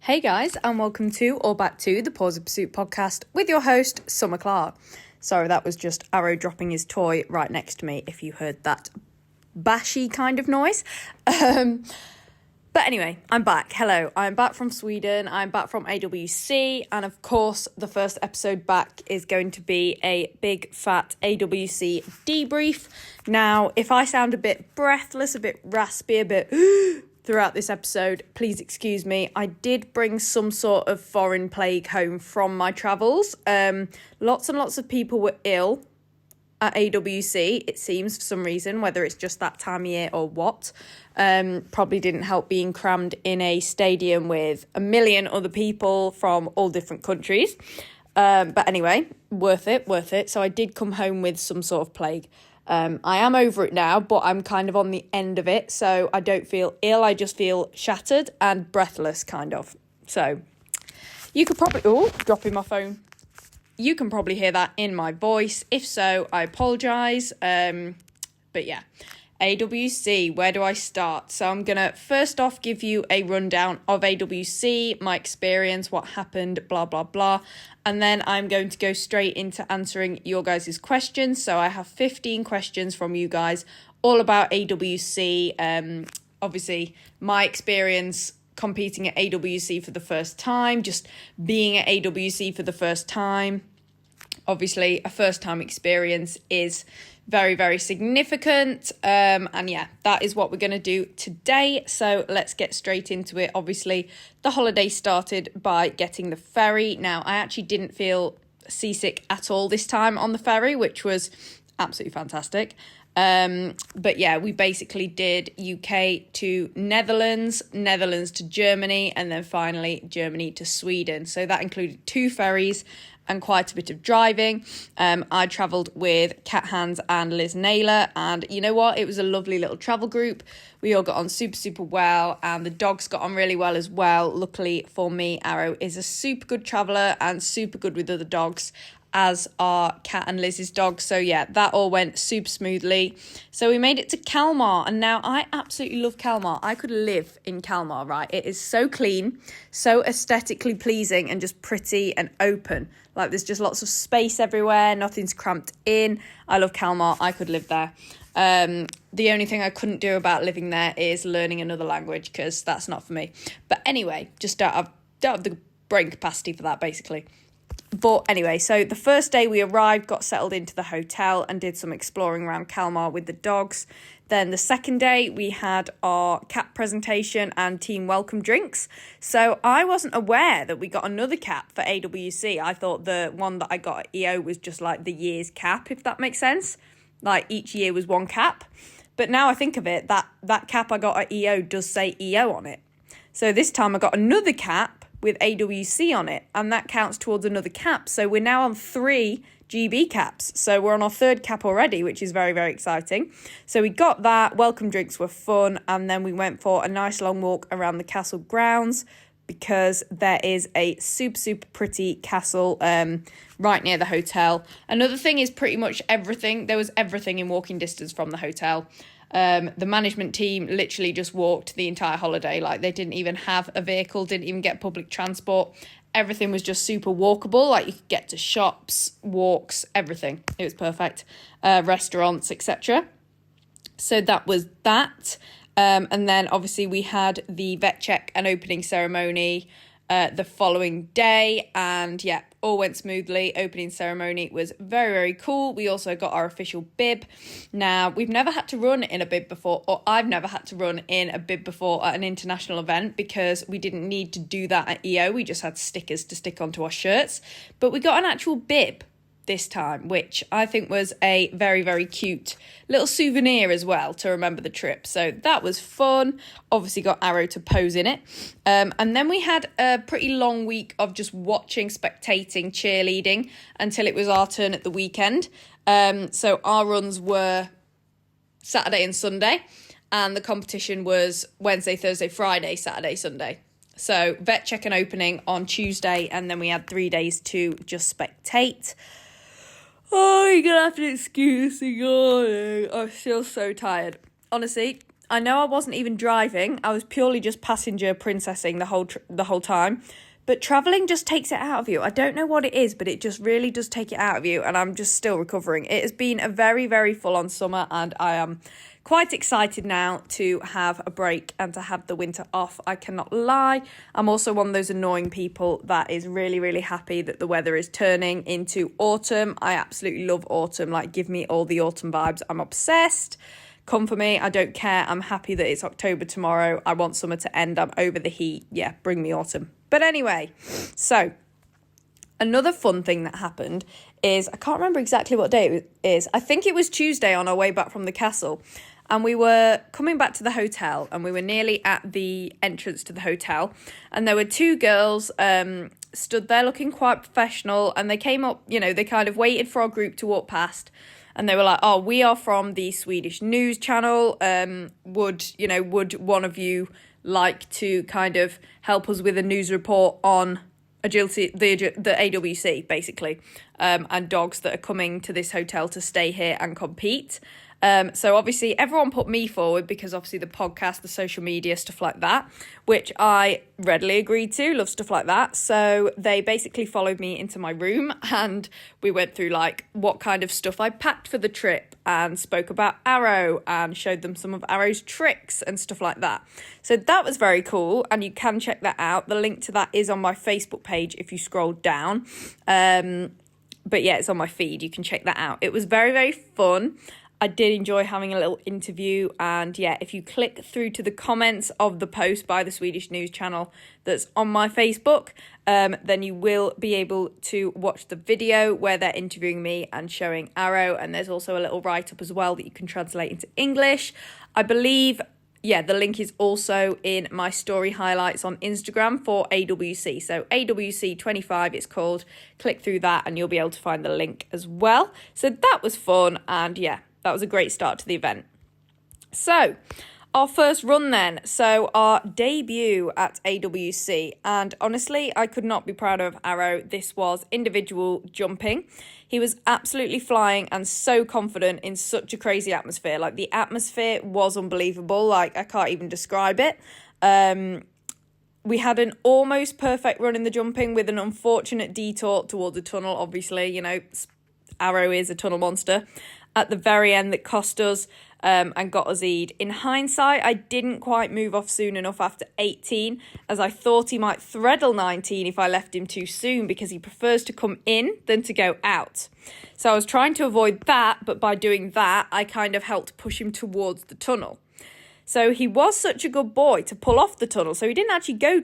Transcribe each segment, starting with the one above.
Hey guys, and welcome to or back to the Pause of Pursuit podcast with your host, Summer Clark. Sorry, that was just Arrow dropping his toy right next to me, if you heard that bashy kind of noise. But anyway, I'm back. Hello, I'm back from Sweden, I'm back from AWC, and of course, the first episode back is going to be a big fat AWC debrief. Now, if I sound a bit breathless, a bit raspy, a bit throughout this episode, please excuse me. I did bring some sort of foreign plague home from my travels. Lots and lots of people were ill at AWC, it seems, for some reason, whether it's just that time of year or what. Probably didn't help being crammed in a stadium with a million other people from all different countries. But anyway, worth it. So I did come home with some sort of plague. I am over it now, but I'm kind of on the end of it, so I don't feel ill. I just feel shattered and breathless, kind of. So you could probably... Oh, dropping my phone. You can probably hear that in my voice. If so, I apologise. But yeah, AWC, where do I start? So I'm going to first off give you a rundown of AWC, my experience, what happened, blah, blah, blah. And then I'm going to go straight into answering your guys' questions. So I have 15 questions from you guys, all about AWC. Obviously, my experience competing at AWC for the first time, just being at AWC for the first time. Obviously, a first-time experience is very, very significant. And yeah, that is what we're going to do today. So let's get straight into it. Obviously, the holiday started by getting the ferry. Now, I actually didn't feel seasick at all this time on the ferry, which was absolutely fantastic. But yeah, we basically did UK to Netherlands, Netherlands to Germany, and then finally Germany to Sweden. So that included 2 ferries and quite a bit of driving. I travelled with Kat Hans and Liz Naylor, and you know what? It was a lovely little travel group. We all got on super well, and the dogs got on really well as well. Luckily for me, Arrow is a super good traveller and super good with other dogs, as are Kat and Liz's dogs. So yeah, that all went super smoothly. So we made it to Kalmar, and now I absolutely love Kalmar. I could live in Kalmar, right? It is so clean, so aesthetically pleasing, and just pretty and open. Like, there's just lots of space everywhere, nothing's cramped in. I love Kalmar. I could live there. The only thing I couldn't do about living there is learning another language, because that's not for me. But anyway, just don't have the brain capacity for that, basically. But anyway, so the first day we arrived, got settled into the hotel and did some exploring around Kalmar with the dogs. Then the second day we had our cap presentation and team welcome drinks. So I wasn't aware that we got another cap for AWC. I thought the one that I got at EO was just like the year's cap, if that makes sense. Like each year was one cap. But now I think of it, that cap I got at EO does say EO on it. So this time I got another cap with AWC on it, and that counts towards another cap. So we're now on 3 GB caps. So we're on our 3rd cap already, which is very, very exciting. So we got that, welcome drinks were fun, and then we went for a nice long walk around the castle grounds, because there is a super pretty castle right near the hotel. Another thing is pretty much everything. There was everything in walking distance from the hotel. The management team literally just walked the entire holiday. Like, they didn't even have a vehicle, didn't even get public transport. Everything was just super walkable. Like, you could get to shops, walks, everything. It was perfect. Restaurants, etc. So that was that. And then obviously we had the vet check and opening ceremony the following day, and yeah, all went smoothly. Opening ceremony was very, very cool. We also got our official bib. Now, we've never had to run in a bib before, or I've never had to run in a bib before at an international event, because we didn't need to do that at EO. We just had stickers to stick onto our shirts, but we got an actual bib this time, which I think was a very, very cute little souvenir as well to remember the trip. So that was fun. Obviously got Arrow to pose in it. And then we had a pretty long week of just watching, spectating, cheerleading until it was our turn at the weekend. So our runs were Saturday and Sunday, and the competition was Wednesday, Thursday, Friday, Saturday, Sunday. So vet check and opening on Tuesday, and then we had 3 days to just spectate. Oh, you're going to have to excuse me. I'm still so tired. Honestly, I know I wasn't even driving. I was purely just passenger princessing the whole time. But travelling just takes it out of you. I don't know what it is, but it just really does take it out of you. And I'm just still recovering. It has been a very, very full-on summer. And I am quite excited now to have a break and to have the winter off. I cannot lie. I'm also one of those annoying people that is really, really happy that the weather is turning into autumn. I absolutely love autumn. Like, give me all the autumn vibes. I'm obsessed. Come for me. I don't care. I'm happy that it's October tomorrow. I want summer to end. I'm over the heat. Yeah, bring me autumn. But anyway, so another fun thing that happened is, I can't remember exactly what day it is. I think it was Tuesday on our way back from the castle. And we were coming back to the hotel and we were nearly at the entrance to the hotel. And there were two girls stood there looking quite professional. And they came up, they kind of waited for our group to walk past. And they were like, oh, we are from the Swedish news channel. Would one of you like to kind of help us with a news report on agility, the AWC, basically, and dogs that are coming to this hotel to stay here and compete. So obviously everyone put me forward because obviously the podcast, the social media, stuff like that, which I readily agreed to, love stuff like that. So they basically followed me into my room and we went through like what kind of stuff I packed for the trip and spoke about Arrow and showed them some of Arrow's tricks and stuff like that. So that was very cool and you can check that out. The link to that is on my Facebook page if you scroll down. But yeah, it's on my feed. You can check that out. It was very, very fun. I did enjoy having a little interview, and yeah, if you click through to the comments of the post by the Swedish news channel that's on my Facebook, then you will be able to watch the video where they're interviewing me and showing Arrow, and there's also a little write-up as well that you can translate into English. I believe, yeah, the link is also in my story highlights on Instagram for AWC. So AWC 25 it's called. Click through that and you'll be able to find the link as well. So that was fun, and yeah, that was a great start to the event. So, our first run then. So, our debut at AWC. And honestly, I could not be prouder of Arrow. This was individual jumping. He was absolutely flying and so confident in such a crazy atmosphere. Like, the atmosphere was unbelievable. Like, I can't even describe it. We had an almost perfect run in the jumping with an unfortunate detour towards a tunnel. Obviously, Arrow is a tunnel monster at the very end that cost us and got us E'd. In hindsight, I didn't quite move off soon enough after 18, as I thought he might threadle 19 if I left him too soon because he prefers to come in than to go out. So I was trying to avoid that, but by doing that, I kind of helped push him towards the tunnel. So he was such a good boy to pull off the tunnel. So he didn't actually go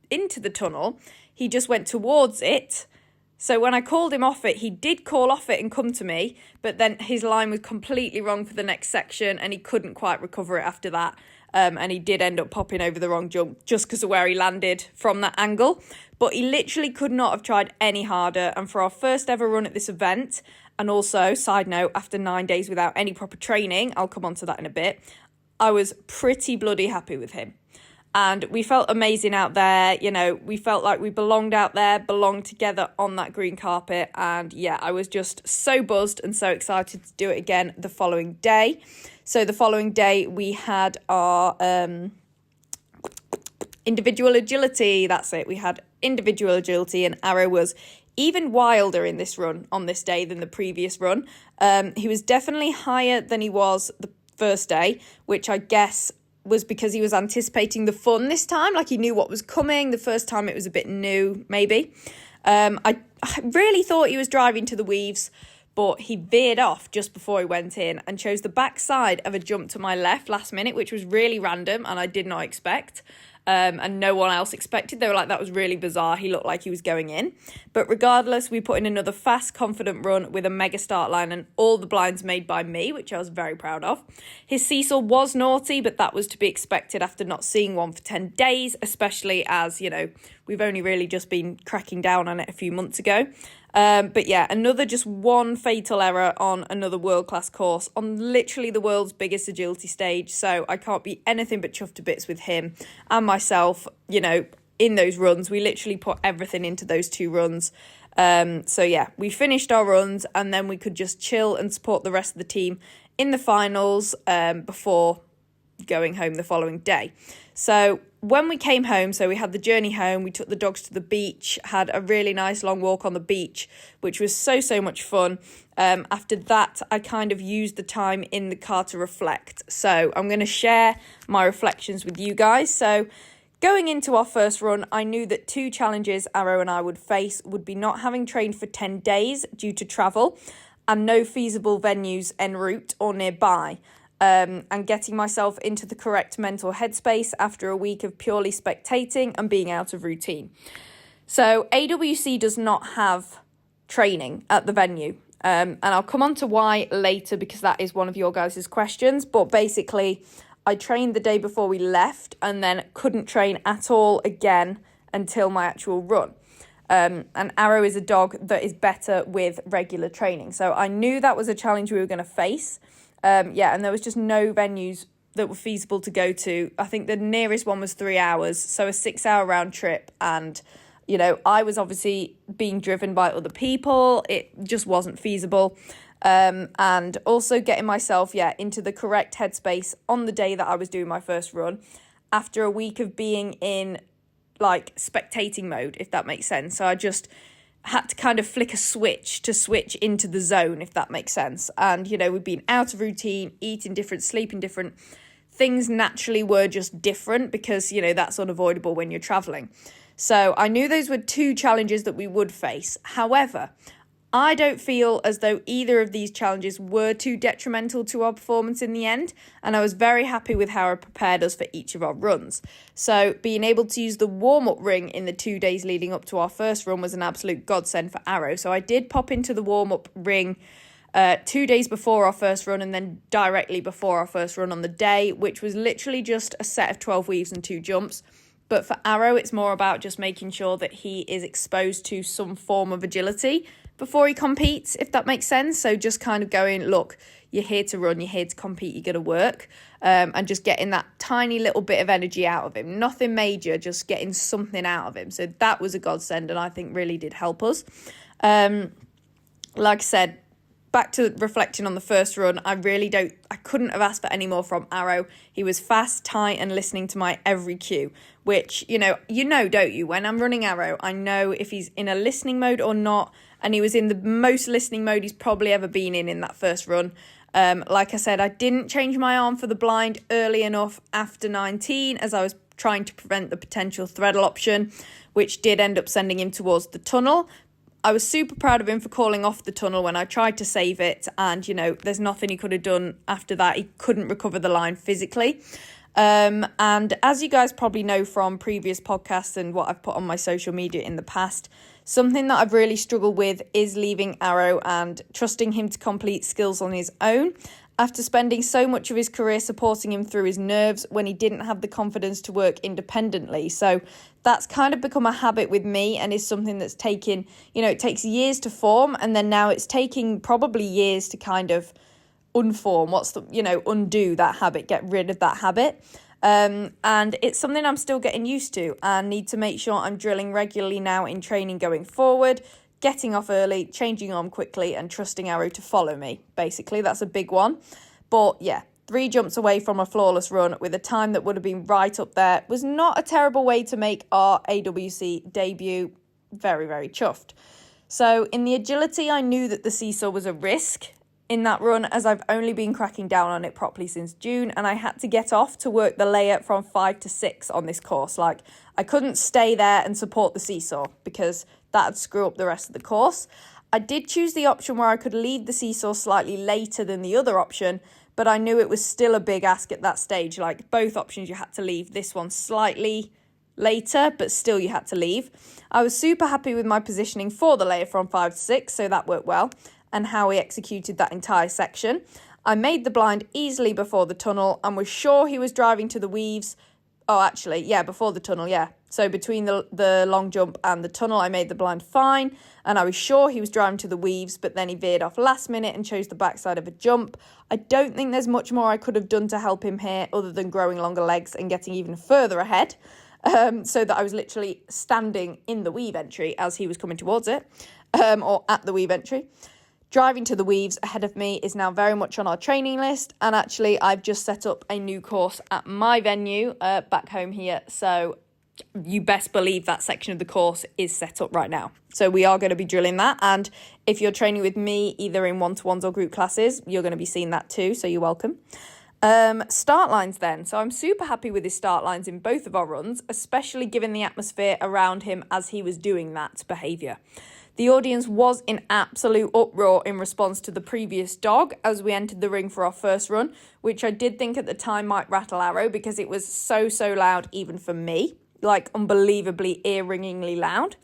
into the tunnel. He just went towards it. So when I called him off it, he did call off it and come to me, but then his line was completely wrong for the next section and he couldn't quite recover it after that. And he did end up popping over the wrong jump just because of where he landed from that angle. But he literally could not have tried any harder. And for our first ever run at this event, and also, side note, after 9 days without any proper training, I'll come on to that in a bit, I was pretty bloody happy with him. And we felt amazing out there. We felt like we belonged out there, belonged together on that green carpet. And yeah, I was just so buzzed and so excited to do it again the following day. So the following day we had our individual agility. That's it. We had individual agility, and Arrow was even wilder in this run on this day than the previous run. He was definitely higher than he was the first day, which I guess was because he was anticipating the fun this time. Like, he knew what was coming. The first time it was a bit new, maybe. I really thought he was driving to the weaves, but he veered off just before he went in and chose the backside of a jump to my left last minute, which was really random and I did not expect. And no one else expected. They were like, that was really bizarre. He looked like he was going in. But regardless, we put in another fast, confident run with a mega start line and all the blinds made by me, which I was very proud of. His Cecil was naughty, but that was to be expected after not seeing one for 10 days, especially as, we've only really just been cracking down on it a few months ago. But yeah, another just one fatal error on another world-class course on literally the world's biggest agility stage. So I can't be anything but chuffed to bits with him and myself, in those runs. We literally put everything into those two runs. So yeah, we finished our runs and then we could just chill and support the rest of the team in the finals before going home the following day. So when we came home, so we had the journey home, we took the dogs to the beach, had a really nice long walk on the beach, which was so much fun. After that, I kind of used the time in the car to reflect. So I'm going to share my reflections with you guys. So going into our first run, I knew that 2 challenges Arrow and I would face would be not having trained for 10 days due to travel and no feasible venues en route or nearby, and getting myself into the correct mental headspace after a week of purely spectating and being out of routine. So AWC does not have training at the venue, and I'll come on to why later because that is one of your guys' questions, but basically I trained the day before we left and then couldn't train at all again until my actual run. And Arrow is a dog that is better with regular training. So I knew that was a challenge we were going to face. And there was just no venues that were feasible to go to. I think the nearest one was 3 hours, so a 6-hour round trip. And, I was obviously being driven by other people. It just wasn't feasible. And also getting myself, into the correct headspace on the day that I was doing my first run after a week of being in spectating mode, if that makes sense. So I just had to kind of flick a switch to switch into the zone, if that makes sense. And, we've been out of routine, eating different, sleeping different. Things naturally were just different because, that's unavoidable when you're traveling. So I knew those were 2 challenges that we would face. However, I don't feel as though either of these challenges were too detrimental to our performance in the end, and I was very happy with how I prepared us for each of our runs. So being able to use the warm-up ring in the 2 days leading up to our first run was an absolute godsend for Arrow. So I did pop into the warm-up ring 2 days before our first run and then directly before our first run on the day, which was literally just a set of 12 weaves and 2 jumps. But for Arrow, it's more about just making sure that he is exposed to some form of agility before he competes, if that makes sense. So just kind of going, look, you're here to run, you're here to compete, you're going to work, and just getting that tiny little bit of energy out of him. Nothing major, just getting something out of him. So that was a godsend and I think really did help us. Like I said, back to reflecting on the first run, I couldn't have asked for any more from Arrow. He was fast, tight, and listening to my every cue, which, don't you? When I'm running Arrow, I know if he's in a listening mode or not, and he was in the most listening mode he's probably ever been in that first run. Like I said, I didn't change my arm for the blind early enough after 19 as I was trying to prevent the potential threadle option, which did end up sending him towards the tunnel. I was super proud of him for calling off the tunnel when I tried to save it, and, there's nothing he could have done after that. He couldn't recover the line physically. And as you guys probably know from previous podcasts and what I've put on my social media in the past, something that I've really struggled with is leaving Arrow and trusting him to complete skills on his own after spending so much of his career supporting him through his nerves when he didn't have the confidence to work independently. So that's kind of become a habit with me and is something that's taken, it takes years to form, and then now it's taking probably years to kind of unform, undo that habit, get rid of that habit. And it's something I'm still getting used to and need to make sure I'm drilling regularly now in training going forward, getting off early, changing arm quickly and trusting Arrow to follow me. Basically, that's a big one. But 3 jumps away from a flawless run with a time that would have been right up there was not a terrible way to make our AWC debut. Very, very chuffed. So in the agility, I knew that the seesaw was a risk in that run as I've only been cracking down on it properly since June, and I had to get off to work the layer from 5 to 6 on this course. I couldn't stay there and support the seesaw because that'd screw up the rest of the course. I did choose the option where I could leave the seesaw slightly later than the other option, but I knew it was still a big ask at that stage. Both options you had to leave, this one slightly later, but still you had to leave. I was super happy with my positioning for the layer from 5 to 6, so that worked well, and how we executed that entire section. I made the blind easily before the tunnel and was sure he was driving to the weaves. Before the tunnel, So between the long jump and the tunnel, I made the blind fine, and I was sure he was driving to the weaves, but then he veered off last minute and chose the backside of a jump. I don't think there's much more I could have done to help him here other than growing longer legs and getting even further ahead, so that I was literally standing in the weave entry as he was coming towards it, or at the weave entry. driving to the Weaves ahead of me is now very much on our training list. And actually, I've just set up a new course at my venue back home here. So you best believe that section of the course is set up right now. So we are going to be drilling that. And if you're training with me, either in one-to-ones or group classes, you're going to be seeing that too. So you're welcome. Start lines then. So I'm super happy with his start lines in both of our runs, especially given the atmosphere around him as he was doing that behaviour. The audience was in absolute uproar in response to the previous dog as we entered the ring for our first run, which I did think at the time might rattle Arrow because it was so loud even for me, like unbelievably ear-ringingly loud.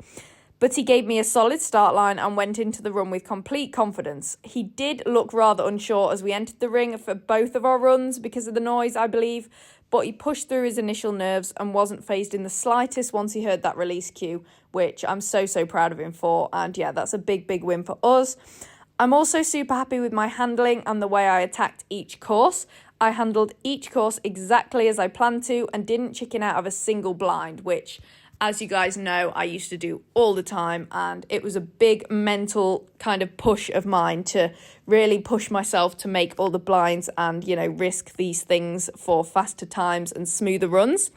But he gave me a solid start line and went into the run with complete confidence. He did look rather unsure as we entered the ring for both of our runs because of the noise, I believe, but he pushed through his initial nerves and wasn't fazed in the slightest once he heard that release cue, which I'm so proud of him for. And yeah, that's a big win for us. I'm also super happy with my handling and the way I attacked each course. I handled each course exactly as I planned to and didn't chicken out of a single blind, which, as you guys know, I used to do all the time, and it was a big mental kind of push of mine to really push myself to make all the blinds and, risk these things for faster times and smoother runs.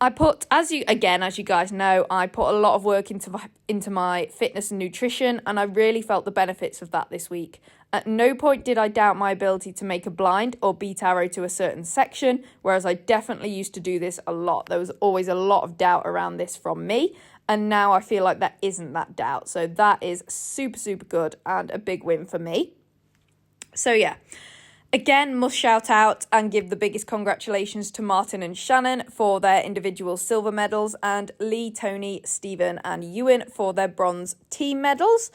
I put, as you guys know, I put a lot of work into my fitness and nutrition, and I really felt the benefits of that this week. At no point did I doubt my ability to make a blind or beat Arrow to a certain section, whereas I definitely used to do this a lot. There was always a lot of doubt around this from me, and now I feel like there isn't that doubt. So that is super good and a big win for me. So yeah, again, must shout out and give the biggest congratulations to Martin and Shannon for their individual silver medals, and Lee, Tony, Stephen and Ewan for their bronze team medals.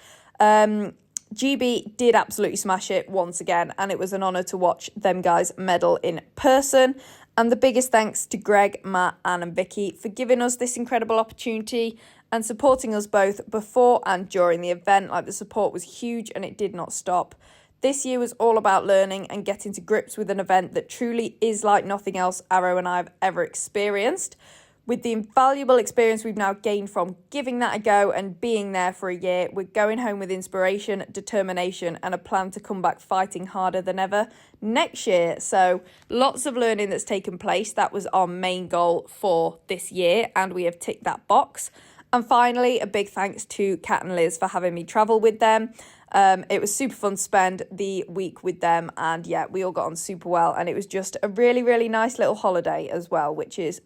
GB did absolutely smash it once again, and it was an honour to watch them guys medal in person. And the biggest thanks to Greg, Matt, Anne and Vicky for giving us this incredible opportunity and supporting us both before and during the event. Like, the support was huge and it did not stop. This year was all about learning and getting to grips with an event that truly is like nothing else Arrow and I have ever experienced. With the invaluable experience we've now gained from giving that a go and being there for a year, we're going home with inspiration, determination and a plan to come back fighting harder than ever next year. So lots of learning that's taken place. That was our main goal for this year, and we have ticked that box. And finally, a big thanks to Kat and Liz for having me travel with them. It was super fun to spend the week with them, and yeah, we all got on super well, and it was just a really nice little holiday as well, which is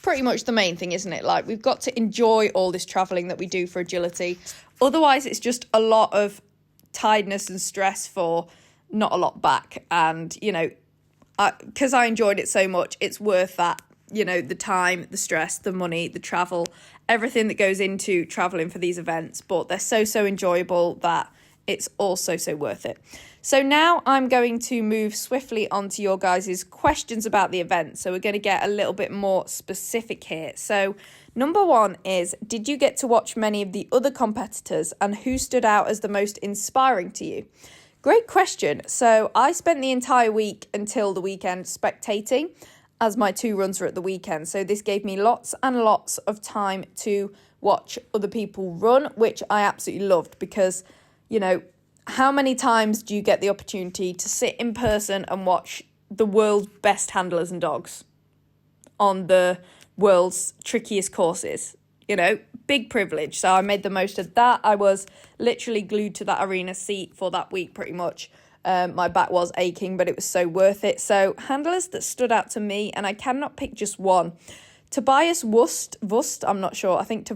pretty much the main thing, isn't it? Like, we've got to enjoy all this travelling that we do for agility. Otherwise, it's just a lot of tiredness and stress for not a lot back. And, because I enjoyed it so much, it's worth that, the time, the stress, the money, the travel, everything that goes into travelling for these events. But they're so enjoyable that it's also so worth it. So now I'm going to move swiftly on to your guys' questions about the event. So we're going to get a little bit more specific here. So number one is, did you get to watch many of the other competitors, and who stood out as the most inspiring to you? Great question. So I spent the entire week until the weekend spectating, as my 2 runs were at the weekend. So this gave me lots and lots of time to watch other people run, which I absolutely loved because, how many times do you get the opportunity to sit in person and watch the world's best handlers and dogs on the world's trickiest courses? Big privilege. So I made the most of that. I was literally glued to that arena seat for that week pretty much. My back was aching, but it was so worth it. So handlers that stood out to me, and I cannot pick just one. Tobias Wust, I'm not sure. I think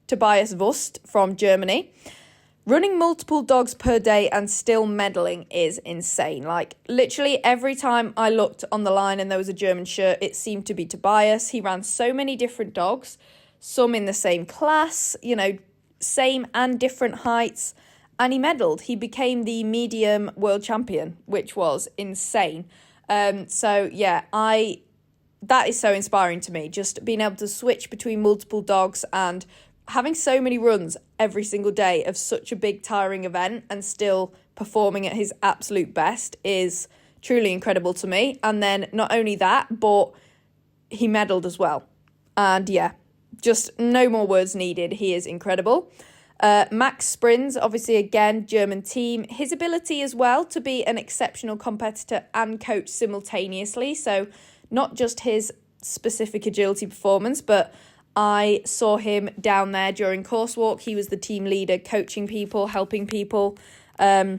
Tobias Wust from Germany. Running multiple dogs per day and still medaling is insane. Like, literally every time I looked on the line and there was a German shirt, it seemed to be Tobias. He ran so many different dogs, some in the same class, same and different heights, and he medalled. He became the medium world champion, which was insane. That is so inspiring to me, just being able to switch between multiple dogs and having so many runs every single day of such a big, tiring event and still performing at his absolute best is truly incredible to me. And then not only that, but he medalled as well. And yeah, just no more words needed. He is incredible. Max Sprins, obviously, again, German team. His ability as well to be an exceptional competitor and coach simultaneously. So not just his specific agility performance, but I saw him down there during course walk. He was the team leader, coaching people, helping people. I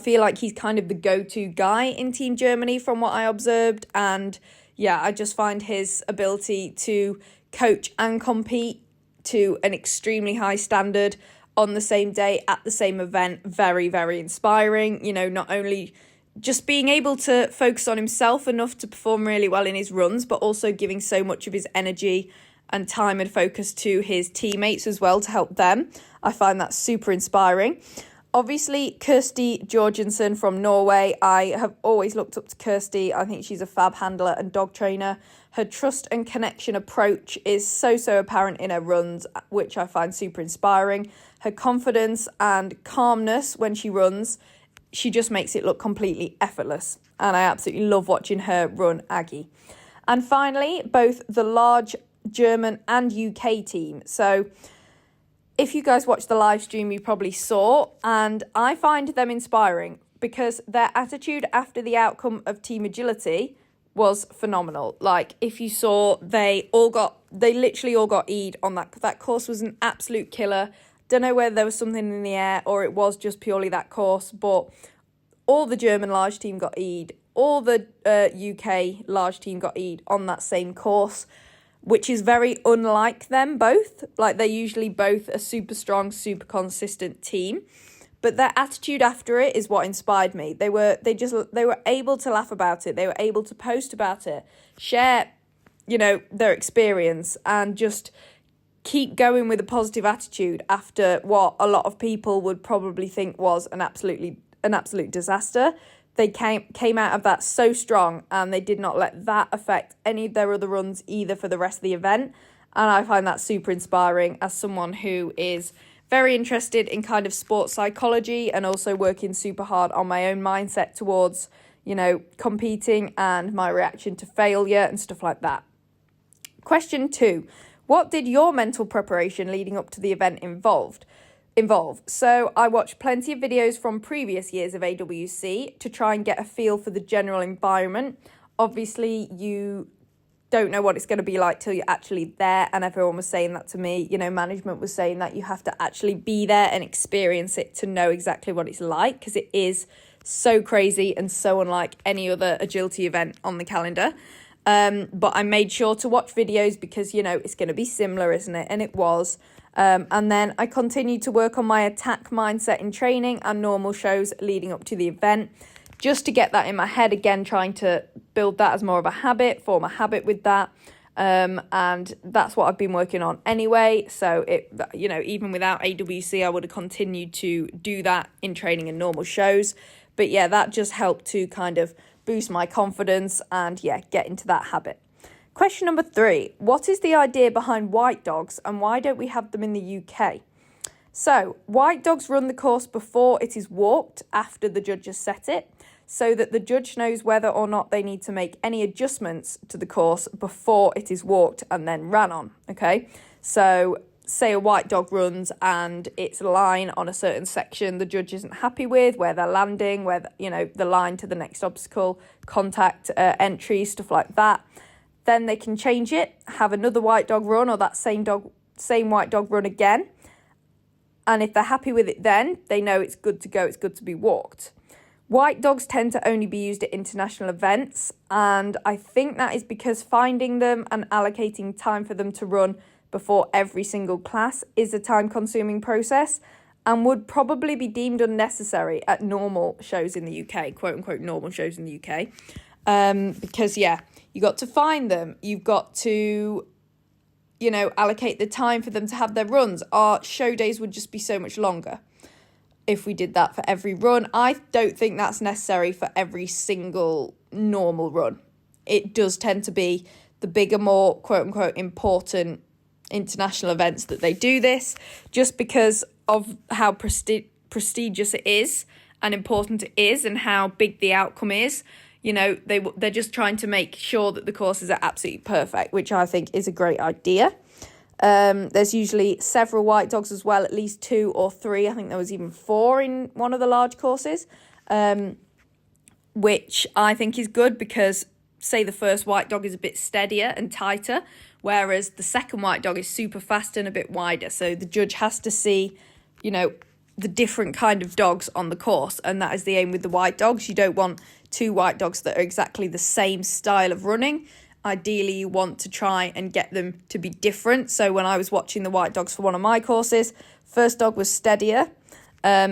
feel like he's kind of the go-to guy in Team Germany from what I observed. And yeah, I just find his ability to coach and compete to an extremely high standard on the same day at the same event very, very inspiring. You know, not only just being able to focus on himself enough to perform really well in his runs, but also giving so much of his energy and time and focus to his teammates as well to help them. I find that super inspiring. Obviously, Kirsty Jorgensen from Norway. I have always looked up to Kirsty. I think she's a fab handler and dog trainer. Her trust and connection approach is so apparent in her runs, which I find super inspiring. Her confidence and calmness when she runs, she just makes it look completely effortless. And I absolutely love watching her run Aggie. And finally, both the large German and UK team. So if you guys watched the live stream, you probably saw, and I find them inspiring because their attitude after the outcome of Team Agility was phenomenal. Like, if you saw, they literally all got E'd on that. That course was an absolute killer. Don't know whether there was something in the air or it was just purely that course, but all the German large team got E'd. All the UK large team got E'd on that same course, which is very unlike them both. Like, they're usually both a super strong, super consistent team. But their attitude after it is what inspired me. They were able to laugh about it. They were able to post about it, share, their experience, and just keep going with a positive attitude after what a lot of people would probably think was an absolute disaster. They came out of that so strong, and they did not let that affect any of their other runs either for the rest of the event. And I find that super inspiring as someone who is very interested in kind of sports psychology and also working super hard on my own mindset towards, competing and my reaction to failure and stuff like that. Question 2. What did your mental preparation leading up to the event involve? So I watched plenty of videos from previous years of AWC to try and get a feel for the general environment. Obviously, you don't know what it's going to be like till you're actually there, and everyone was saying that to me. Management was saying that you have to actually be there and experience it to know exactly what it's like, because it is so crazy and so unlike any other agility event on the calendar. But I made sure to watch videos because, it's going to be similar, isn't it? And it was. And then I continued to work on my attack mindset in training and normal shows leading up to the event, just to get that in my head again, trying to build that as more of a habit, form a habit with that. And that's what I've been working on anyway. So even without AWC, I would have continued to do that in training and normal shows. But yeah, that just helped to kind of boost my confidence and get into that habit. Question number 3, what is the idea behind white dogs and why don't we have them in the UK? So, white dogs run the course before it is walked, after the judges set it, so that the judge knows whether or not they need to make any adjustments to the course before it is walked and then ran on, okay? So, say a white dog runs and it's a line on a certain section the judge isn't happy with, where they're landing, where, the line to the next obstacle, contact entry, stuff like that. Then they can change it, have another white dog run, or that same white dog run again. And if they're happy with it then, they know it's good to go, it's good to be walked. White dogs tend to only be used at international events, and I think that is because finding them and allocating time for them to run before every single class is a time-consuming process and would probably be deemed unnecessary at normal shows in the UK, quote-unquote normal shows in the UK. Because, you got to find them. You've got to, allocate the time for them to have their runs. Our show days would just be so much longer if we did that for every run. I don't think that's necessary for every single normal run. It does tend to be the bigger, more quote-unquote important international events that they do this, just because of how prestigious it is and important it is and how big the outcome is. They're just trying to make sure that the courses are absolutely perfect, which I think is a great idea. There's usually several white dogs as well, at least 2 or 3. I think there was even 4 in one of the large courses, which I think is good because, say, the first white dog is a bit steadier and tighter, whereas the second white dog is super fast and a bit wider. So the judge has to see, the different kind of dogs on the course, and that is the aim with the white dogs. You don't want 2 white dogs that are exactly the same style of running. Ideally, you want to try and get them to be different. So when I was watching the white dogs for one of my courses, first dog was steadier,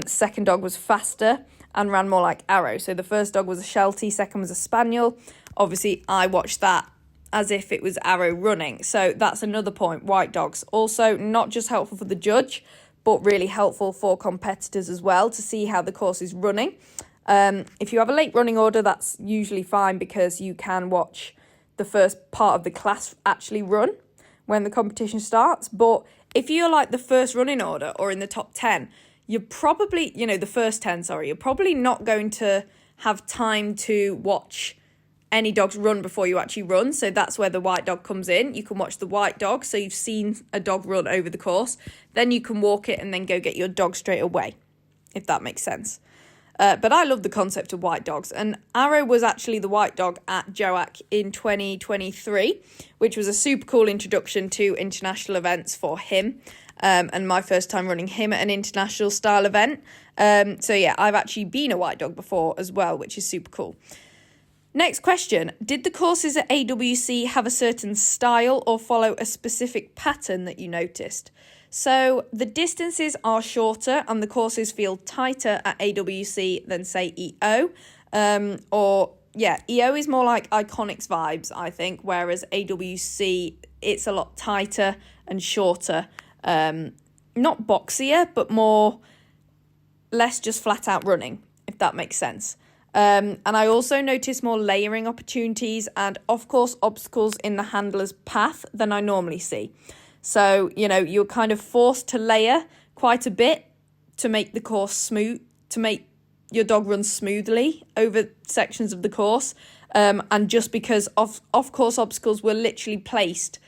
second dog was faster and ran more like Arrow. So the first dog was a Sheltie, second was a Spaniel. Obviously, I watched that as if it was Arrow running. So that's another point. White dogs also not just helpful for the judge, but really helpful for competitors as well to see how the course is running. If you have a late running order, that's usually fine because you can watch the first part of the class actually run when the competition starts. But if you're like the first running order or in the top 10, you're probably, the first 10, you're probably not going to have time to watch any dogs run before you actually run. So that's where the white dog comes in. You can watch the white dog. So you've seen a dog run over the course. Then you can walk it and then go get your dog straight away, if that makes sense. But I love the concept of white dogs. And Arrow was actually the white dog at JOAC in 2023, which was a super cool introduction to international events for him. And my first time running him at an international style event. So yeah, I've actually been a white dog before as well, which is super cool. Next question. Did the courses at AWC have a certain style or follow a specific pattern that you noticed? So the distances are shorter and the courses feel tighter at AWC than, say, EO. EO is more like Iconics vibes, I think, whereas AWC, it's a lot tighter and shorter. Not boxier, but less just flat out running, if that makes sense. And I also noticed more layering opportunities and off-course obstacles in the handler's path than I normally see. So, you're kind of forced to layer quite a bit to make the course smooth, to make your dog run smoothly over sections of the course. And just because off-course obstacles were literally placed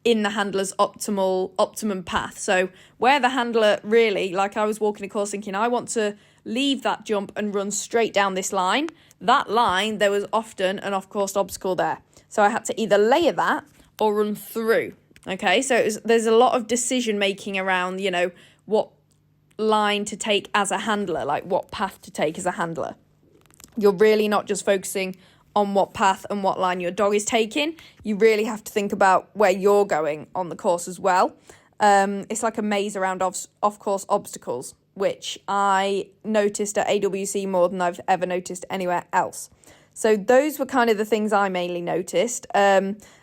in the handler's optimum path. So where the handler really, like I was walking a course thinking, I want to leave that jump and run straight down this line. That line, there was often an off-course obstacle there. So I had to either layer that or run through. Okay, so there's a lot of decision making around, what line to take as a handler, like what path to take as a handler. You're really not just focusing on what path and what line your dog is taking. You really have to think about where you're going on the course as well. It's like a maze around off-course obstacles, which I noticed at AWC more than I've ever noticed anywhere else. So those were kind of the things I mainly noticed.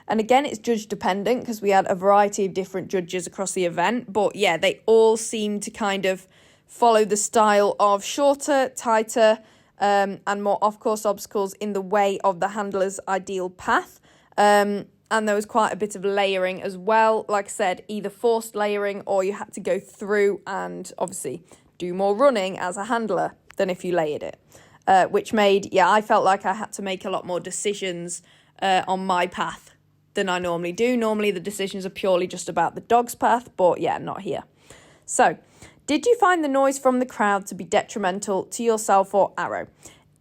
And again, it's judge dependent because we had a variety of different judges across the event. But yeah, they all seem to kind of follow the style of shorter, tighter, and more off-course obstacles in the way of the handler's ideal path. And there was quite a bit of layering as well. Like I said, either forced layering or you had to go through and obviously do more running as a handler than if you layered it. Which made, I felt like I had to make a lot more decisions on my path than I normally do. Normally the decisions are purely just about the dog's path, but not here. So, did you find the noise from the crowd to be detrimental to yourself or Arrow?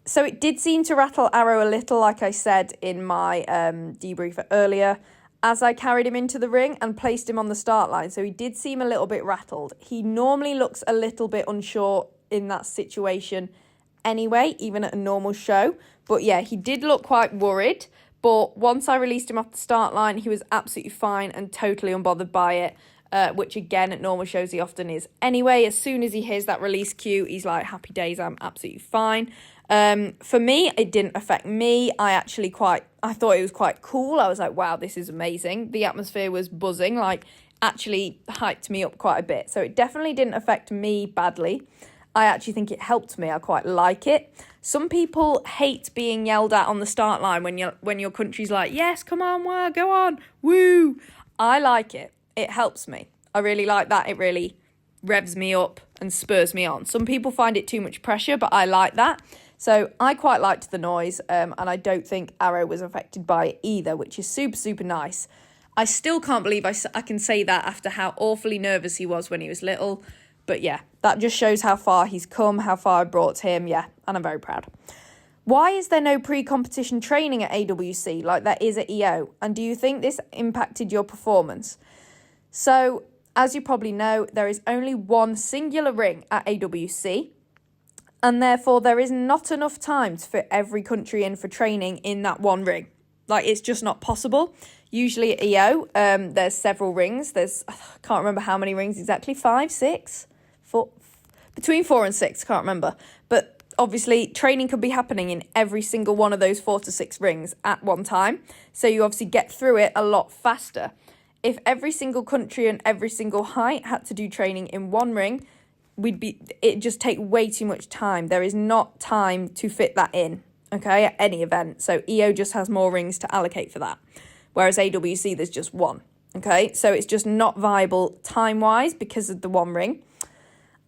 So it did seem to rattle Arrow a little, like I said in my debrief earlier, as I carried him into the ring and placed him on the start line. So he did seem a little bit rattled. He normally looks a little bit unsure in that situation anyway, even at a normal show. But he did look quite worried. But once I released him off the start line, he was absolutely fine and totally unbothered by it, which again, at normal shows, he often is. Anyway, as soon as he hears that release cue, he's like, happy days, I'm absolutely fine. For me, it didn't affect me. I thought it was quite cool. I was like, wow, this is amazing. The atmosphere was buzzing, actually hyped me up quite a bit. So it definitely didn't affect me badly. I actually think it helped me. I quite like it. Some people hate being yelled at on the start line when your country's like, yes, come on, go on, woo. I like it. It helps me. I really like that. It really revs me up and spurs me on. Some people find it too much pressure, but I like that. So I quite liked the noise, and I don't think Arrow was affected by it either, which is super, super nice. I still can't believe I can say that after how awfully nervous he was when he was little. But yeah, that just shows how far he's come, how far I brought him. Yeah, and I'm very proud. Why is there no pre-competition training at AWC like there is at EO? And do you think this impacted your performance? So, as you probably know, there is only one singular ring at AWC. And therefore, there is not enough time to fit every country in for training in that one ring. Like, it's just not possible. Usually at EO, there's several rings. I can't remember how many rings exactly, 5, 6, 4, between 4 and 6, can't remember. But obviously, training could be happening in every single one of those 4 to 6 rings at one time. So you obviously get through it a lot faster. If every single country and every single height had to do training in one ring, it'd just take way too much time. There is not time to fit that in, okay, at any event. So EO just has more rings to allocate for that. Whereas AWC, there's just one, okay? So it's just not viable time-wise because of the one ring.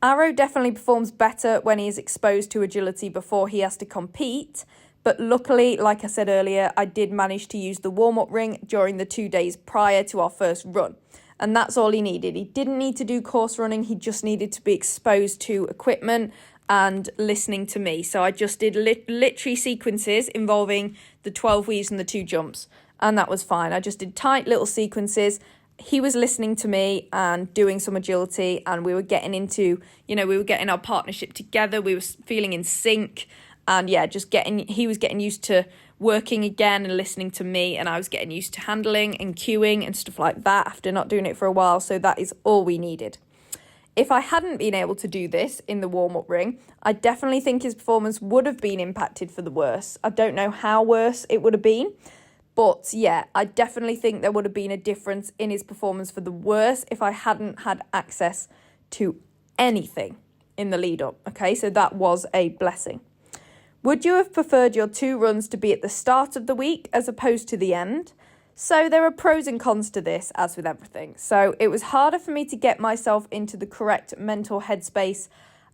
Arrow definitely performs better when he is exposed to agility before he has to compete. But luckily, like I said earlier, I did manage to use the warm-up ring during the 2 days prior to our first run. And that's all he needed. He didn't need to do course running. He just needed to be exposed to equipment and listening to me. So I just did literally sequences involving the 12 weaves and the 2 jumps. And that was fine. I just did tight little sequences. He was listening to me and doing some agility, and we were getting into, we were getting our partnership together. We were feeling in sync, and yeah, he was getting used to working again and listening to me, and I was getting used to handling and cueing and stuff like that after not doing it for a while. So that is all we needed. If I hadn't been able to do this in the warm-up ring, I definitely think his performance would have been impacted for the worse. I don't know how worse it would have been. But yeah, I definitely think there would have been a difference in his performance for the worse if I hadn't had access to anything in the lead up. Okay, so that was a blessing. Would you have preferred your 2 runs to be at the start of the week as opposed to the end? So there are pros and cons to this, as with everything. So it was harder for me to get myself into the correct mental headspace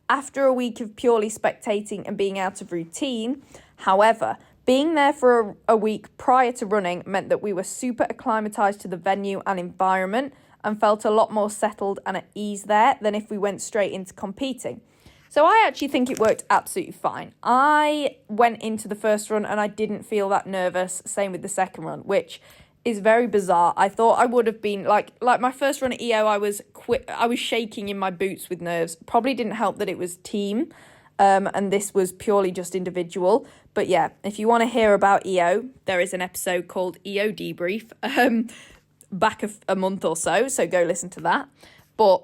after a week of purely spectating and being out of routine. However, being there for a week prior to running meant that we were super acclimatized to the venue and environment and felt a lot more settled and at ease there than if we went straight into competing. So I actually think it worked absolutely fine. I went into the first run and I didn't feel that nervous. Same with the second run, which is very bizarre. I thought I would have been like my first run at EO, I was shaking in my boots with nerves. Probably didn't help that it was team. And this was purely just individual. But yeah, if you want to hear about EO, there is an episode called EO Debrief back a month or so go listen to that. But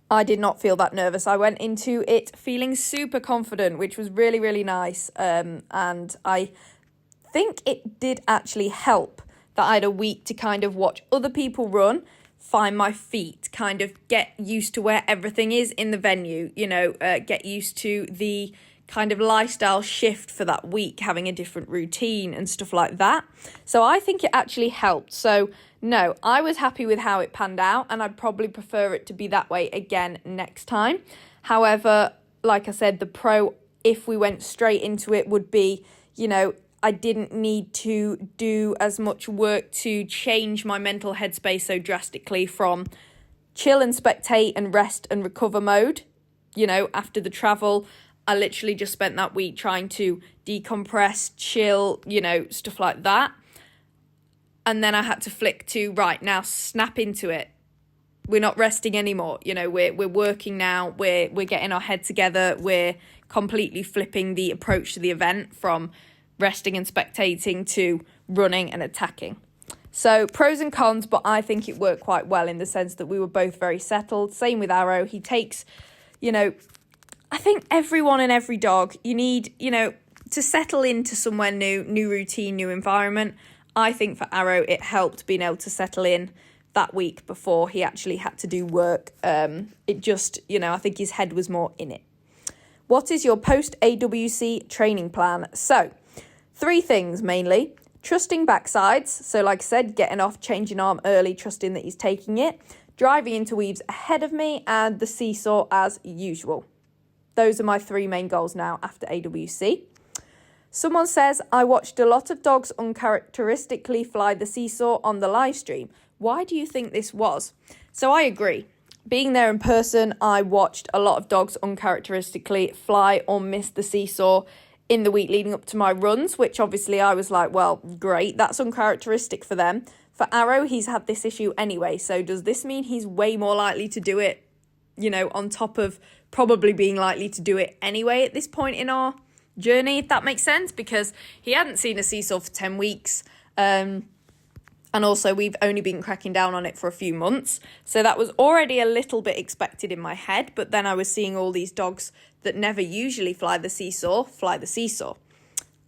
I did not feel that nervous. I went into it feeling super confident, which was really, really nice. And I think it did actually help that I had a week to kind of watch other people run, find my feet, kind of get used to where everything is in the venue, get used to the kind of lifestyle shift for that week, having a different routine and stuff like that. So I think it actually helped. So no, I was happy with how it panned out, and I'd probably prefer it to be that way again next time. However, like I said, the pro, if we went straight into it, would be, I didn't need to do as much work to change my mental headspace so drastically from chill and spectate and rest and recover mode. After the travel, I literally just spent that week trying to decompress, chill, stuff like that. And then I had to flick to, right, now snap into it. We're not resting anymore. We're working now. We're getting our head together. We're completely flipping the approach to the event from resting and spectating to running and attacking. So pros and cons, but I think it worked quite well in the sense that we were both very settled. Same with Arrow. He takes, I think everyone and every dog, you need, to settle into somewhere new routine, new environment. I think for Arrow, it helped being able to settle in that week before he actually had to do work. It just, I think his head was more in it. What is your post-AWC training plan? So, 3 things mainly. Trusting backsides. So like I said, getting off, changing arm early, trusting that he's taking it. Driving into weaves ahead of me, and the seesaw as usual. Those are my 3 main goals now after AWC. Someone says, I watched a lot of dogs uncharacteristically fly the seesaw on the live stream. Why do you think this was? So I agree. Being there in person, I watched a lot of dogs uncharacteristically fly or miss the seesaw in the week leading up to my runs, which obviously I was like, well, great, that's uncharacteristic for them. For Arrow, he's had this issue anyway, so does this mean he's way more likely to do it, on top of probably being likely to do it anyway at this point in our journey, if that makes sense? Because he hadn't seen a seesaw for 10 weeks, and also we've only been cracking down on it for a few months. So that was already a little bit expected in my head. But then I was seeing all these dogs that never usually fly the seesaw.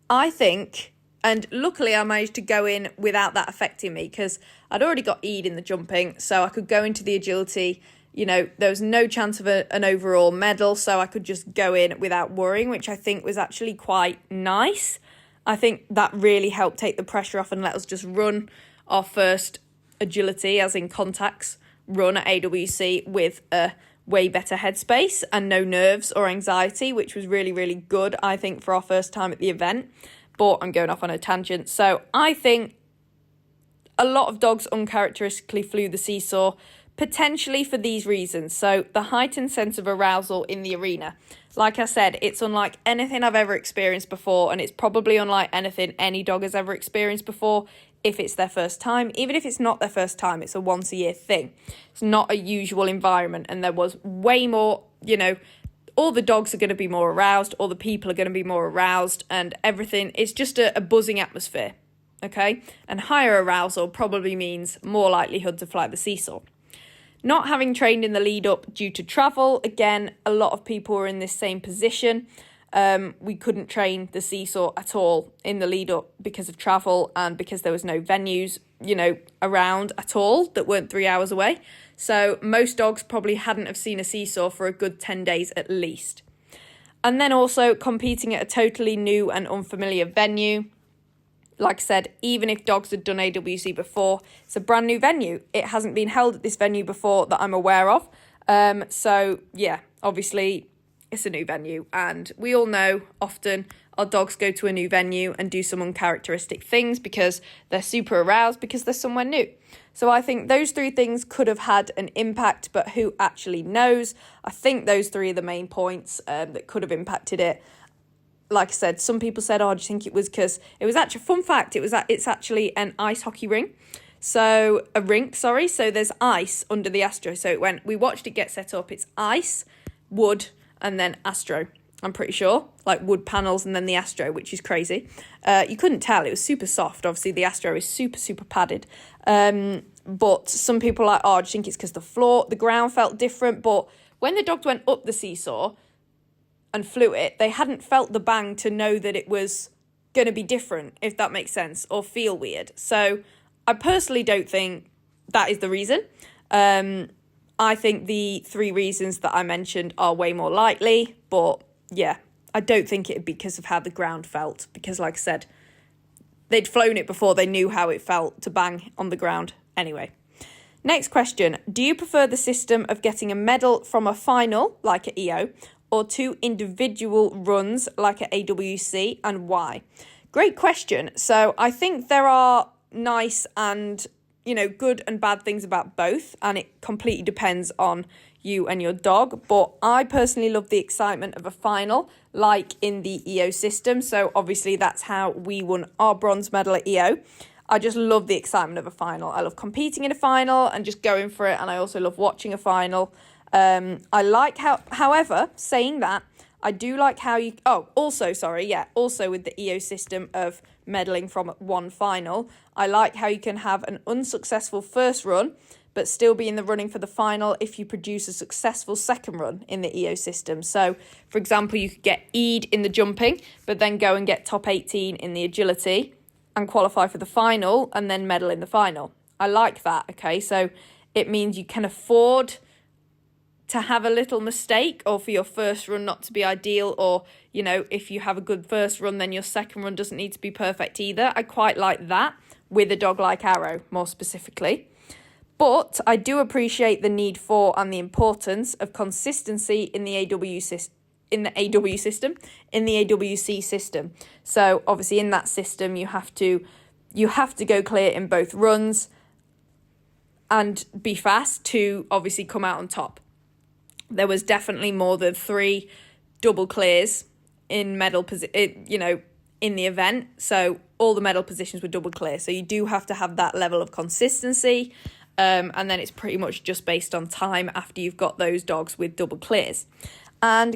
I think, and luckily I managed to go in without that affecting me because I'd already got E'd in the jumping. So I could go into the agility. There was no chance of an overall medal. So I could just go in without worrying, which I think was actually quite nice. I think that really helped take the pressure off and let us just run our first agility, as in contacts, run at AWC with a way better headspace and no nerves or anxiety, which was really, really good, I think, for our first time at the event. But I'm going off on a tangent. So I think a lot of dogs uncharacteristically flew the seesaw, potentially for these reasons. So the heightened sense of arousal in the arena. Like I said, it's unlike anything I've ever experienced before, and it's probably unlike anything any dog has ever experienced before if it's their first time. Even if it's not their first time, it's a once-a-year thing. It's not a usual environment, and there was way more, all the dogs are going to be more aroused, all the people are going to be more aroused, and everything. It's just a buzzing atmosphere, okay? And higher arousal probably means more likelihood to fly the seesaw. Not having trained in the lead up due to travel, again, a lot of people were in this same position. We couldn't train the seesaw at all in the lead up because of travel and because there was no venues, around at all that weren't 3 hours away. So most dogs probably hadn't have seen a seesaw for a good 10 days at least. And then also competing at a totally new and unfamiliar venue. Like I said, even if dogs had done AWC before, it's a brand new venue. It hasn't been held at this venue before that I'm aware of. So yeah, obviously it's a new venue, and we all know often our dogs go to a new venue and do some uncharacteristic things because they're super aroused because they're somewhere new. So I think those three things could have had an impact, but who actually knows? I think those three are the main points that could have impacted it. Like I said, some people said, do you think it was because it was actually, fun fact, it's actually an ice hockey rink. So a rink, sorry. So there's ice under the Astro. So we watched it get set up. It's ice, wood, and then Astro, I'm pretty sure, like wood panels and then the Astro, which is crazy. You couldn't tell, it was super soft. Obviously the Astro is super, super padded. But some people are like, do you think it's because the ground felt different? But when the dogs went up the seesaw and flew it, they hadn't felt the bang to know that it was going to be different, if that makes sense, or feel weird. So I personally don't think that is the reason. I think the three reasons that I mentioned are way more likely, but yeah, I don't think it'd be because of how the ground felt, because like I said, they'd flown it before, they knew how it felt to bang on the ground. Anyway, next question. Do you prefer the system of getting a medal from a final, like at EO, or two individual runs like at AWC, and why? Great question. So I think there are nice and, good and bad things about both, and it completely depends on you and your dog. But I personally love the excitement of a final, like in the EO system. So obviously that's how we won our bronze medal at EO. I just love the excitement of a final. I love competing in a final and just going for it, and I also love watching a final. I like however, saying that, I do like how you, also with the EO system of medaling from one final, I like how you can have an unsuccessful first run, but still be in the running for the final if you produce a successful second run in the EO system. So, for example, you could get E'd in the jumping, but then go and get top 18 in the agility and qualify for the final and then medal in the final. I like that, okay? So it means you can afford to have a little mistake, or for your first run not to be ideal, or, if you have a good first run, then your second run doesn't need to be perfect either. I quite like that with a dog like Arrow, more specifically. But I do appreciate the need for and the importance of consistency in the in the AWC system. So obviously in that system, you have to go clear in both runs and be fast to obviously come out on top. There was definitely more than 3 double clears in medal in the event. So all the medal positions were double clear. So you do have to have that level of consistency. And then it's pretty much just based on time after you've got those dogs with double clears. And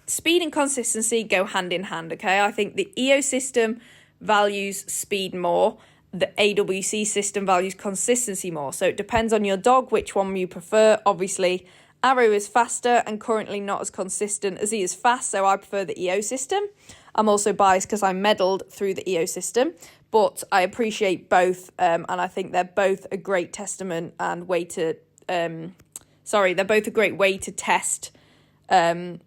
speed and consistency go hand in hand, okay? I think the EO system values speed more. The AWC system values consistency more. So it depends on your dog, which one you prefer. Obviously, Arrow is faster and currently not as consistent as he is fast, so I prefer the EO system. I'm also biased because I medalled through the EO system, but I appreciate both, and I think they're both a great testament and way to... they're both a great way to test a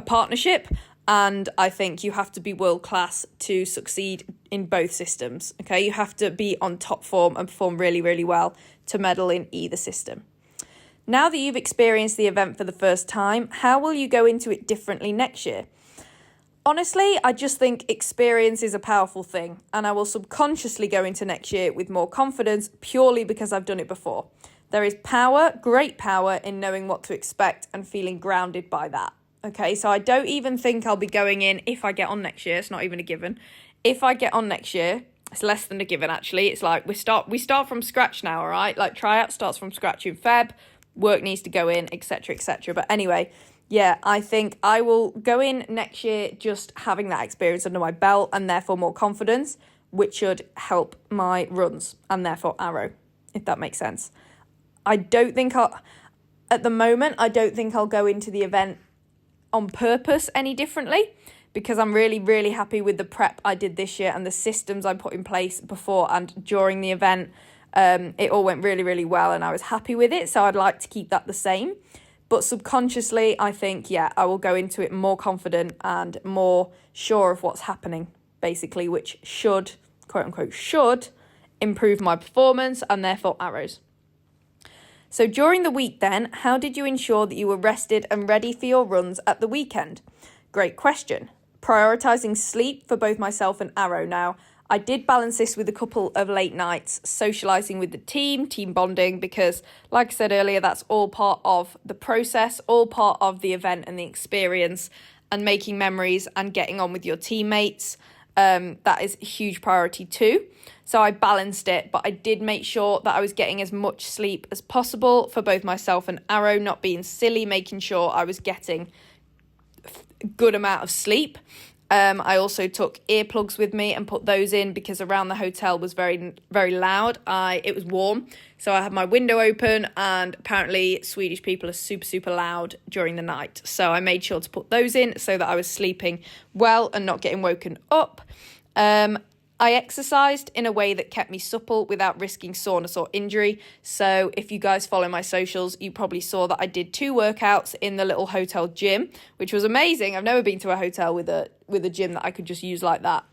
partnership, and I think you have to be world class to succeed in both systems, okay? You have to be on top form and perform really, really well to medal in either system. Now that you've experienced the event for the first time, how will you go into it differently next year? Honestly, I just think experience is a powerful thing, and I will subconsciously go into next year with more confidence purely because I've done it before. There is great power in knowing what to expect and feeling grounded by that. Okay, so I don't even think I'll be going in if I get on next year. It's not even a given. If I get on next year, it's less than a given actually. It's like we start from scratch now, all right? Like tryout starts from scratch in Feb. Work needs to go in, etc., etc. But anyway, yeah, I think I will go in next year just having that experience under my belt and therefore more confidence, which should help my runs and therefore Arrow, if that makes sense. At the moment, I don't think I'll go into the event on purpose any differently because I'm really, really happy with the prep I did this year and the systems I put in place before and during the event. It all went really, really well and I was happy with it. So I'd like to keep that the same. But subconsciously, I think, I will go into it more confident and more sure of what's happening, basically, which should, quote unquote, should improve my performance and therefore Arrows. So during the week then, how did you ensure that you were rested and ready for your runs at the weekend? Great question. Prioritising sleep for both myself and Arrow now. I did balance this with a couple of late nights, socialising with the team bonding, because like I said earlier, that's all part of the process, all part of the event and the experience and making memories and getting on with your teammates. That is a huge priority too. So I balanced it, but I did make sure that I was getting as much sleep as possible for both myself and Arrow, not being silly, making sure I was getting a good amount of sleep. I also took earplugs with me and put those in because around the hotel was very, very loud. It was warm, so I had my window open, and apparently Swedish people are super, super loud during the night. So I made sure to put those in so that I was sleeping well and not getting woken up. I exercised in a way that kept me supple without risking soreness or injury. So if you guys follow my socials, you probably saw that I did 2 workouts in the little hotel gym, which was amazing. I've never been to a hotel with a gym that I could just use like that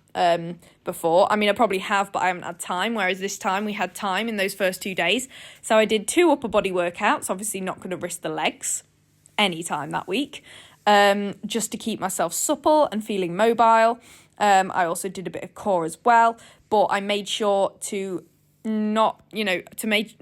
before. I mean, I probably have, but I haven't had time, whereas this time we had time in those first 2 days. So I did 2 upper body workouts, obviously not going to risk the legs anytime that week, just to keep myself supple and feeling mobile. I also did a bit of core as well, but I made sure to not make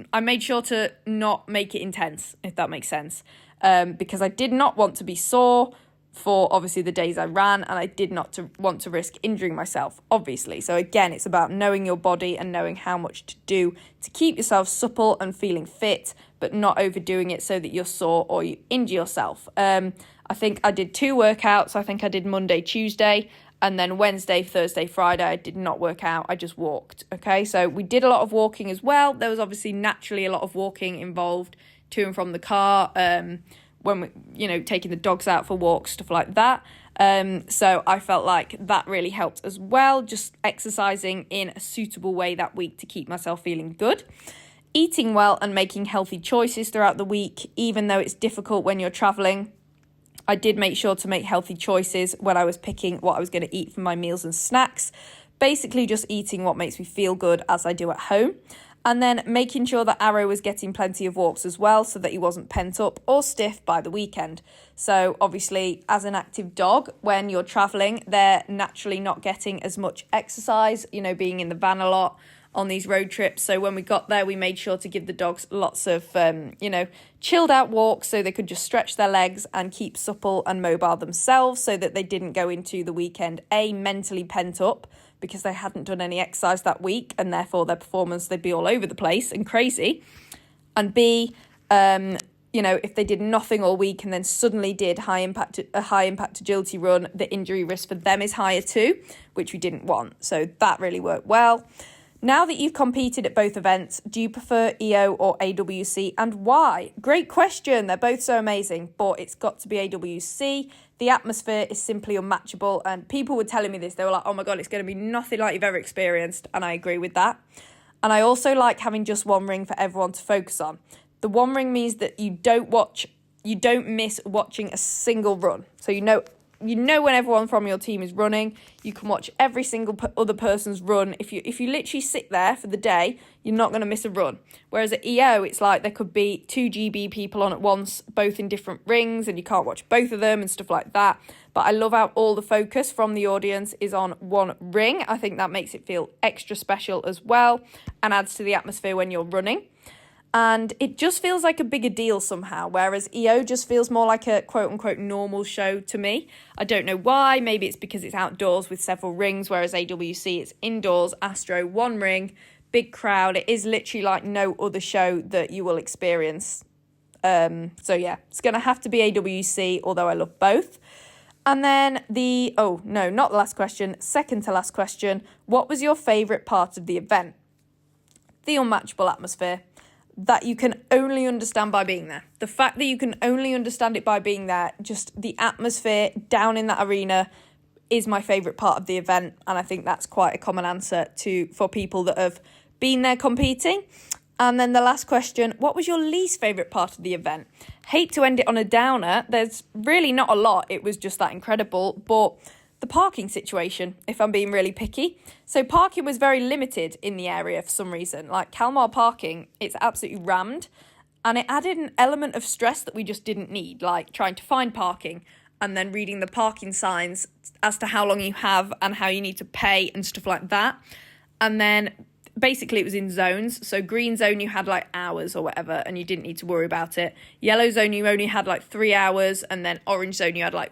it intense, if that makes sense, because I did not want to be sore for obviously the days I ran, and I did not want to risk injuring myself, obviously. So again, it's about knowing your body and knowing how much to do to keep yourself supple and feeling fit, but not overdoing it so that you're sore or you injure yourself. I think I did 2 workouts. I think I did Monday, Tuesday, and then Wednesday, Thursday, Friday, I did not work out. I just walked, okay? So we did a lot of walking as well. There was obviously naturally a lot of walking involved to and from the car, when we, taking the dogs out for walks, stuff like that. So I felt like that really helped as well, just exercising in a suitable way that week to keep myself feeling good. Eating well and making healthy choices throughout the week, even though it's difficult when you're traveling. I did make sure to make healthy choices when I was picking what I was going to eat for my meals and snacks. Basically just eating what makes me feel good as I do at home. And then making sure that Arrow was getting plenty of walks as well so that he wasn't pent up or stiff by the weekend. So obviously, as an active dog, when you're travelling, they're naturally not getting as much exercise, being in the van a lot on these road trips. So when we got there, we made sure to give the dogs lots of, chilled out walks so they could just stretch their legs and keep supple and mobile themselves so that they didn't go into the weekend, mentally pent up because they hadn't done any exercise that week and therefore their performance, they'd be all over the place and crazy. And B, if they did nothing all week and then suddenly did a high impact agility run, the injury risk for them is higher too, which we didn't want. So that really worked well. Now that you've competed at both events, do you prefer EO or AWC and why? Great question. They're both so amazing, but it's got to be AWC. The atmosphere is simply unmatchable. And people were telling me this. They were like, oh my God, it's going to be nothing like you've ever experienced. And I agree with that. And I also like having just one ring for everyone to focus on. The one ring means that you don't miss watching a single run. So you know when everyone from your team is running, you can watch every single other person's run. If you literally sit there for the day, you're not going to miss a run. Whereas at EO, it's like there could be 2 GB people on at once, both in different rings, and you can't watch both of them and stuff like that. But I love how all the focus from the audience is on one ring. I think that makes it feel extra special as well and adds to the atmosphere when you're running. And it just feels like a bigger deal somehow, whereas EO just feels more like a quote-unquote normal show to me. I don't know why. Maybe it's because it's outdoors with several rings, whereas AWC, it's indoors, Astro, one ring, big crowd. It is literally like no other show that you will experience. So yeah, it's going to have to be AWC, although I love both. And then not the last question, second to last question. What was your favourite part of the event? The unmatchable atmosphere. That you can only understand by being there. The fact that you can only understand it by being there, just the atmosphere down in that arena is my favourite part of the event. And I think that's quite a common answer for people that have been there competing. And then the last question, what was your least favourite part of the event? Hate to end it on a downer. There's really not a lot. It was just that incredible. But the parking situation, if I'm being really picky. So parking was very limited in the area for some reason. Like Kalmar parking, it's absolutely rammed. And it added an element of stress that we just didn't need, like trying to find parking and then reading the parking signs as to how long you have and how you need to pay and stuff like that. And then basically it was in zones. So green zone, you had like hours or whatever, and you didn't need to worry about it. Yellow zone, you only had like 3 hours. And then orange zone, you had like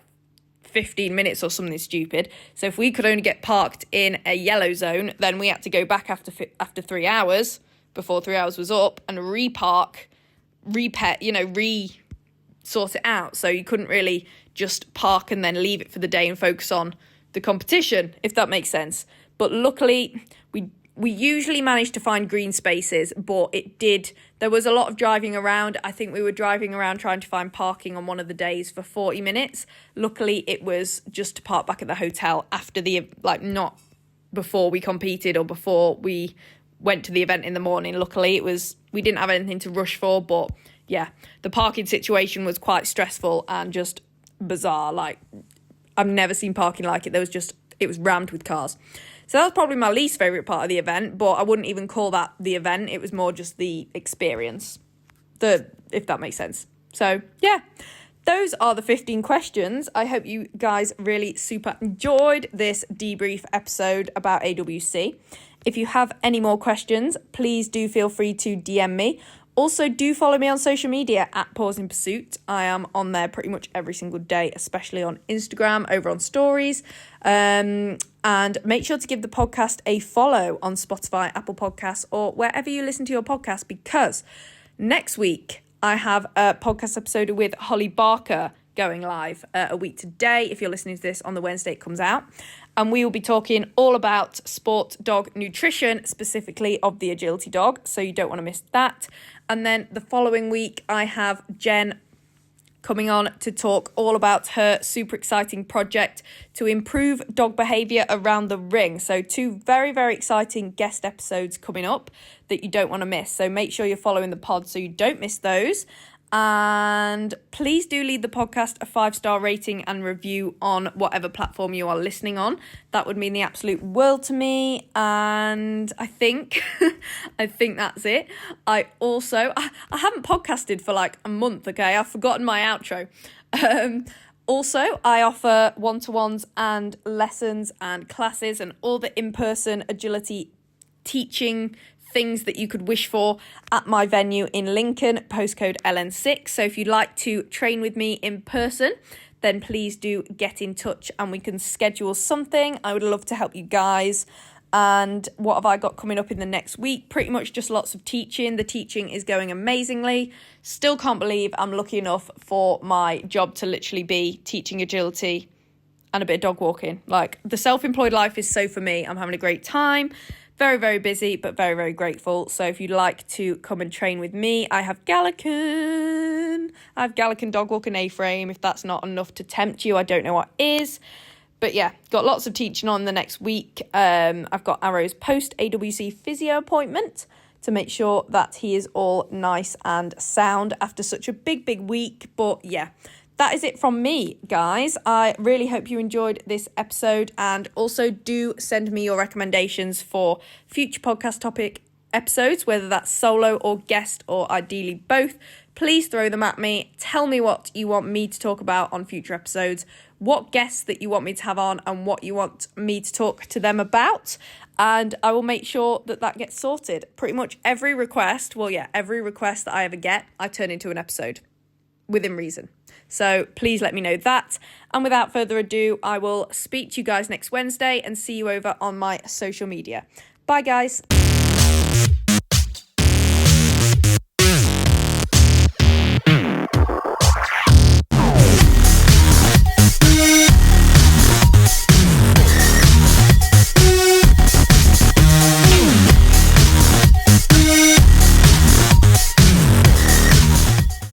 15 minutes or something stupid. So if we could only get parked in a yellow zone, then we had to go back after 3 hours, before 3 hours was up, and sort it out. So you couldn't really just park and then leave it for the day and focus on the competition, if that makes sense. But luckily, we usually managed to find green spaces, but there was a lot of driving around. I think we were driving around trying to find parking on one of the days for 40 minutes. Luckily, it was just to park back at the hotel after not before we competed or before we went to the event in the morning. Luckily, we didn't have anything to rush for, but yeah, the parking situation was quite stressful and just bizarre. Like, I've never seen parking like it. It was rammed with cars. So that was probably my least favourite part of the event, but I wouldn't even call that the event. It was more just the experience, if that makes sense. So, yeah, those are the 15 questions. I hope you guys really super enjoyed this debrief episode about AWC. If you have any more questions, please do feel free to DM me. Also, do follow me on social media at Pause in Pursuit. I am on there pretty much every single day, especially on Instagram, over on stories. And make sure to give the podcast a follow on Spotify, Apple Podcasts, or wherever you listen to your podcast, because next week I have a podcast episode with Holly Barker going live a week today. If you're listening to this on the Wednesday, it comes out. And we will be talking all about sport dog nutrition, specifically of the agility dog. So you don't want to miss that. And then the following week, I have Jen coming on to talk all about her super exciting project to improve dog behaviour around the ring. So 2 very, very exciting guest episodes coming up that you don't want to miss. So make sure you're following the pod so you don't miss those. And please do leave the podcast a 5-star rating and review on whatever platform you are listening on. That would mean the absolute world to me. And I think that's it. I haven't podcasted for like a month, okay? I've forgotten my outro. Also, I offer one-to-ones and lessons and classes and all the in-person agility teaching things that you could wish for at my venue in Lincoln, postcode LN6. So if you'd like to train with me in person, then please do get in touch and we can schedule something. I would love to help you guys. And what have I got coming up in the next week? Pretty much just lots of teaching. The teaching is going amazingly. Still can't believe I'm lucky enough for my job to literally be teaching agility and a bit of dog walking. Like, the self-employed life is so for me. I'm having a great time. Very, very busy, but very, very grateful. So if you'd like to come and train with me, I have Gallican. Dog Walk and A-Frame. If that's not enough to tempt you, I don't know what is. But yeah, got lots of teaching on the next week. I've got Arrow's post-AWC physio appointment to make sure that he is all nice and sound after such a big, big week. But yeah, that is it from me, guys. I really hope you enjoyed this episode, and also do send me your recommendations for future podcast topic episodes, whether that's solo or guest or ideally both. Please throw them at me. Tell me what you want me to talk about on future episodes, what guests that you want me to have on and what you want me to talk to them about, and I will make sure that gets sorted. Pretty much every request that I ever get, I turn into an episode within reason. So please let me know that. And without further ado, I will speak to you guys next Wednesday and see you over on my social media. Bye, guys.